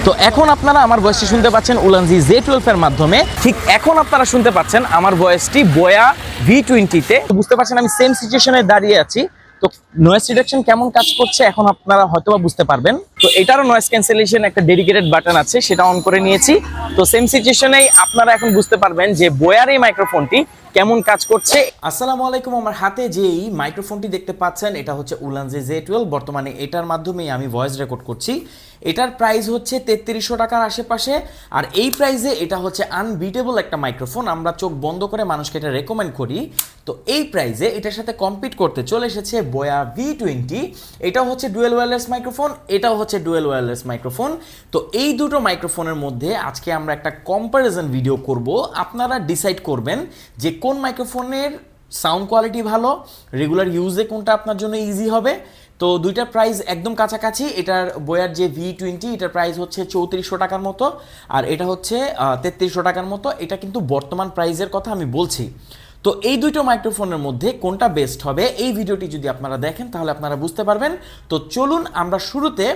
তো এখন আপনারা আমার ভয়েসটি শুনতে পাচ্ছেন উলানজি Z12 এর মাধ্যমে। ঠিক এখন আপনারা শুনতে পাচ্ছেন আমার ভয়েসটি বোয়া V20-তে। বুঝতে পারছেন আমি সেম সিচুয়েশনে দাঁড়িয়ে আছি। তো নয়েজ রিডাকশন কেমন কাজ করছে এখন আপনারা হয়তোবা বুঝতে পারবেন। তো এটারও নয়েজ ক্যান্সেলেশন একটা ডেডিকেটেড বাটন আছে, সেটা অন করে নিয়েছি। তো সেম সিচুয়েশনেই আপনারা এখন বুঝতে পারবেন যে বোয়ার এই মাইক্রোফোনটি কেমন কাজ করছে। আসসালামু আলাইকুম। আমার হাতে যেই মাইক্রোফোনটি দেখতে পাচ্ছেন এটা হচ্ছে উলানজি Z12। বর্তমানে এটার মাধ্যমেই আমি ভয়েস রেকর্ড করছি। এটার প্রাইস হচ্ছে 3300 টাকার আশেপাশে। আর এই প্রাইসে এটা হচ্ছে আনবিটেবল একটা মাইক্রোফোন। আমরা চোখ বন্ধ করে মানুষকে এটা রেকমেন্ড করি। তো এই প্রাইসে এটার সাথে কম্পিট করতে চলে এসেছে বোয়া V20। এটাও হচ্ছে ডুয়েল ওয়্যারলেস মাইক্রোফোন, এটাও হচ্ছে ডুয়েল ওয়্যারলেস মাইক্রোফোন। তো এই দুটো মাইক্রোফোনের মধ্যে আজকে আমরা একটা কম্প্যারিজন ভিডিও করব। আপনারা ডিসাইড করবেন যে কোন মাইক্রোফোনের সাউন্ড কোয়ালিটি ভালো, রেগুলার ইউজে কোনটা আপনার জন্য ইজি হবে। তো দুইটার প্রাইস একদম কাছাকাছি। এটার বোয়ার যে V20 এটার প্রাইস হচ্ছে 3400 টাকার মতো, আর এটা হচ্ছে 3300 টাকার মতো। এটা কিন্তু বর্তমান প্রাইসের কথা আমি বলছি। তো এই দুটো মাইক্রোফোনের মধ্যে কোনটা বেস্ট হবে, এই ভিডিওটি যদি আপনারা দেখেন তাহলে আপনারা বুঝতে পারবেন। তো চলুন আমরা শুরুতে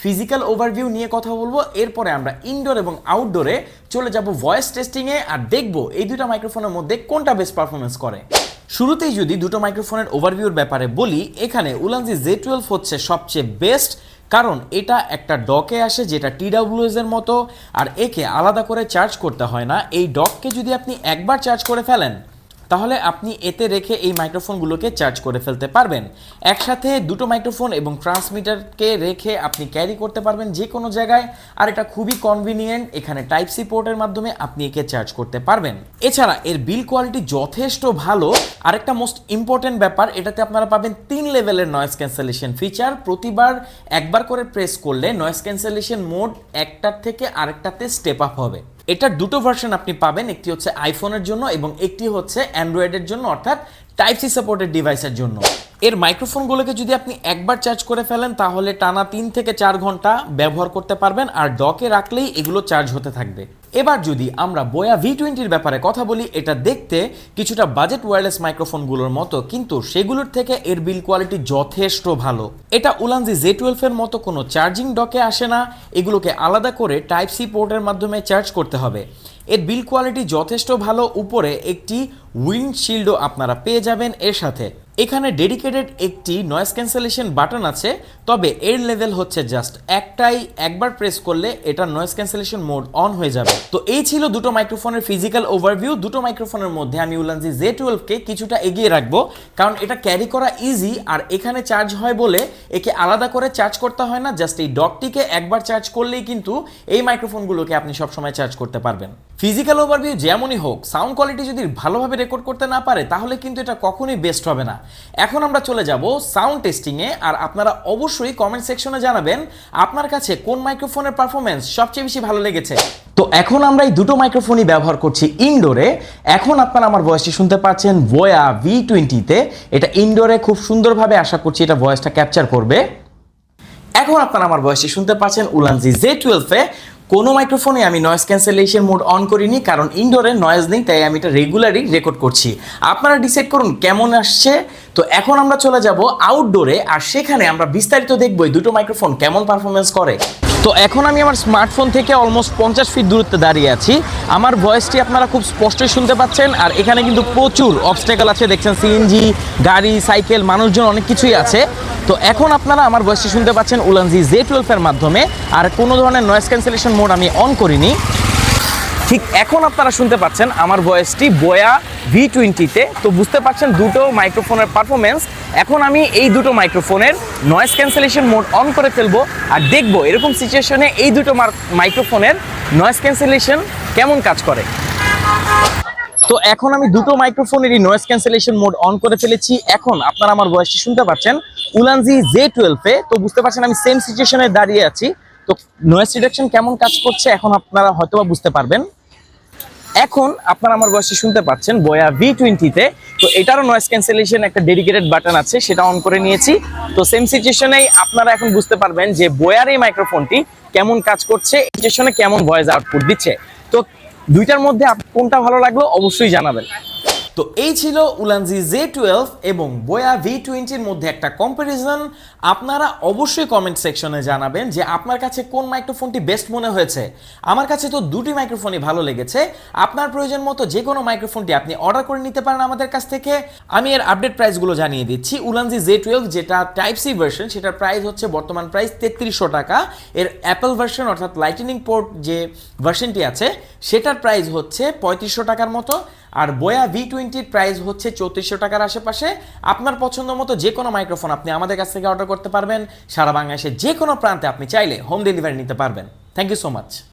ফিজিক্যাল ওভারভিউ নিয়ে কথা বলবো, এরপরে আমরা ইনডোর এবং আউটডোরে চলে যাব ভয়েস টেস্টিংয়ে, আর দেখব এই দুটো মাইক্রোফোনের মধ্যে কোনটা বেস্ট পারফরমেন্স করে। শুরুতেই যদি দুটো মাইক্রোফোনের ওভারভিউর ব্যাপারে বলি, এখানে উলানজি Z12 হচ্ছে সবচেয়ে বেস্ট, কারণ এটা একটা ডকে আসে যেটা TWS এর মতো, আর একে আলাদা করে চার্জ করতে হয় না। এই ডককে যদি আপনি একবার চার্জ করে ফেলেন তাহলে আপনি এতে রেখে এই মাইক্রোফোনগুলোকে চার্জ করে ফেলতে পারবেন। একসাথে দুটো মাইক্রোফোন এবং ট্রান্সমিটারকে রেখে আপনি ক্যারি করতে পারবেন যে কোনো জায়গায়, আর এটা খুবই কনভিনিয়েন্ট। এখানে টাইপ সি পোর্টের মাধ্যমে আপনি একে চার্জ করতে পারবেন। এছাড়া এর বিল কোয়ালিটি যথেষ্ট ভালো। আরেকটা মোস্ট ইম্পর্টেন্ট ব্যাপার, এটাতে আপনারা পাবেন 3 লেভেলের নয়েজ ক্যান্সেলেশন ফিচার। প্রতিবার একবার করে প্রেস করলে নয়েজ ক্যান্সেলেশন মোড একটার থেকে আরেকটাতে স্টেপ আপ হবে। এটার দুটো ভার্সন আপনি পাবেন, একটি হচ্ছে আইফোনের জন্য এবং একটি হচ্ছে অ্যান্ড্রয়েডের জন্য, অর্থাৎ টাইপ সি সাপোর্টেড ডিভাইসের জন্য। এর মাইক্রোফোনগুলোকে যদি আপনি একবার চার্জ করে ফেলেন তাহলে টানা 3 থেকে 4 ঘন্টা ব্যবহার করতে পারবেন, আর ডকে রাখলেই এগুলো চার্জ হতে থাকবে। এবার যদি আমরা বোয়া V20-র ব্যাপারে কথা বলি, এটা দেখতে কিছুটা বাজেট ওয়্যারলেস মাইক্রোফোনগুলোর মতো, কিন্তু সেগুলোর থেকে এর বিল কোয়ালিটি যথেষ্ট ভালো। এটা উলানজি Z12 এর মতো কোনো চার্জিং ডকে আসে না, এগুলোকে আলাদা করে টাইপ সি পোর্টের মাধ্যমে চার্জ করতে হবে। এর বিল কোয়ালিটি যথেষ্ট ভালো। উপরে একটি উইন্ডশিল্ডও আপনারা পেয়ে যাবেন এর সাথে। এখানে ডেডিকেটেড একটি নয়েজ ক্যান্সেলেশন বাটন আছে, তবে এর লেভেল হচ্ছে জাস্ট একটাই, একবার প্রেস করলে এটা নয়েজ ক্যান্সেলেশন মোড অন হয়ে যাবে। তো এই ছিল দুটো মাইক্রোফোনের ফিজিক্যাল ওভারভিউ। দুটো মাইক্রোফোনের মধ্যে আমি উলানজি Z12-কে কিছুটা এগিয়ে রাখবো, কারণ এটা ক্যারি করা ইজি, আর এখানে চার্জ হয় বলে একে আলাদা করে চার্জ করতে হয় না। জাস্ট এই ডকটিকে একবার চার্জ করলেই কিন্তু এই মাইক্রোফোনগুলোকে আপনি সবসময় চার্জ করতে পারবেন। ফিজিক্যাল ওভারভিউ যেমনই হোক, সাউন্ড কোয়ালিটি যদি ভালোভাবে রেকর্ড করতে না পারে তাহলে কিন্তু এটা কখনোই বেস্ট হবে না। এখন আমরা চলে যাব সাউন্ড টেস্টিংয়ে, আর আপনারা অবশ্যই কমেন্ট সেকশনে জানাবেন আপনার কাছে কোন মাইক্রোফোনের পারফরমেন্স সবচেয়ে বেশি ভালো লেগেছে। তো এখন আমরা এই দুটো মাইক্রোফোনই ব্যবহার করছি ইনডোরে। এখন আপনারা আমার ভয়েসটি শুনতে পাচ্ছেন বোয়া V20-তে। এটা ইনডোরে খুব সুন্দরভাবে, আশা করছি এটা ভয়েসটা ক্যাপচার করবে। এখন আপনারা আমার ভয়েসটি শুনতে পাচ্ছেন উলানজি Z12-এ। কোনো মাইক্রোফোনে আমি নয়েজ ক্যান্সেলেশন মোড অন করিনি, কারণ ইনডোরে নয়েজ নেই, তাই আমি এটা রেগুলারই রেকর্ড করছি। আপনারা ডিসাইড করুন কেমন আসছে। তো এখন আমরা চলে যাব আউটডোরে, আর সেখানে আমরা বিস্তারিত দেখবো এই দুটো মাইক্রোফোন কেমন পারফরমেন্স করে। তো এখন আমি আমার স্মার্টফোন থেকে অলমোস্ট 50 ফিট দূরত্বে দাঁড়িয়ে আছি। আমার ভয়েসটি আপনারা খুব স্পষ্টই শুনতে পাচ্ছেন, আর এখানে কিন্তু প্রচুর অবস্ট্যাকল আছে, দেখছেন সিএনজি, গাড়ি, সাইকেল, মানুষজন, অনেক কিছুই আছে। তো এখন আপনারা আমার ভয়েসটি শুনতে পাচ্ছেন উলানজি Z12 এর মাধ্যমে, আর কোনো ধরনের নয়েজ ক্যান্সেলেশন মোড আমি অন করিনি। ঠিক এখন আপনারা শুনতে পাচ্ছেন আমার ভয়েসটি বোয়া V20-তে। তো বুঝতে পারছেন দুটো মাইক্রোফোনের পারফরমেন্স। এখন আমি এই দুটো মাইক্রোফোনের নয়েজ ক্যান্সেলেশন মোড অন করে ফেলবো, আর দেখবো এরকম সিচুয়েশনে এই দুটো মাইক্রোফোনের নয়েজ ক্যান্সেলেশন কেমন কাজ করে। তো এখন আমি দুটো মাইক্রোফোনেরই নয়েজ ক্যান্সেলেশন মোড অন করে ফেলেছি। এখন আপনারা আমার ভয়েসটি শুনতে পাচ্ছেন উলানজি Z12-এ। তো বুঝতে পারছেন আমি সেম সিচুয়েশনে দাঁড়িয়ে আছি। তো নয়েজ রিডাকশন কেমন কাজ করছে এখন আপনারা হয়তোবা বুঝতে পারবেন। এখন আপনারা আমার ভয়েসটি শুনতে পাচ্ছেন বোয়া V20-তে। তো এটারও নয়েজ ক্যান্সেলেশন একটা ডেডিকেটেড বাটন আছে, সেটা অন করে নিয়েছি। তো সেম সিচুয়েশনেই আপনারা এখন বুঝতে পারবেন যে বোয়ার এই মাইক্রোফোনটি কেমন কাজ করছে, সিচুয়েশনে কেমন ভয়েস আউটপুট দিচ্ছে। তো দুইটার মধ্যে কোনটা ভালো লাগলো অবশ্যই জানাবেন। তো এই ছিল উলানজি Z12 এবং বোয়া V20-র মধ্যে একটা কম্পারিজন। আপনারা অবশ্যই কমেন্ট সেকশনে জানাবেন যে আপনার কাছে কোন মাইক্রোফোনটি বেস্ট মনে হয়েছে। আমার কাছে তো দুটি মাইক্রোফোনই ভালো লেগেছে। আপনার প্রয়োজন মতো যে কোনো মাইক্রোফোনটি আপনি অর্ডার করে নিতে পারেন আমাদের কাছ থেকে। আমি এর আপডেট প্রাইসগুলো জানিয়ে দিচ্ছি। উলানজি Z12 যেটা টাইপ সি ভার্সন, সেটার প্রাইস হচ্ছে বর্তমান প্রাইস 3300 টাকা। এর অ্যাপেল ভার্সন অর্থাৎ লাইটনিং পোর্ট যে ভার্সনটি আছে সেটার প্রাইস হচ্ছে 3500 টাকার মতো। আর বোয়া V20 প্রাইস হচ্ছে 3400 টাকার আশেপাশে। আপনার পছন্দ মতো যে কোনো মাইক্রোফোন আপনি আমাদের কাছ থেকে অর্ডার করতে পারবেন। সারা বাংলাদেশের যে কোনো প্রান্তে আপনি চাইলে হোম ডেলিভারি নিতে পারবেন। Thank you so much.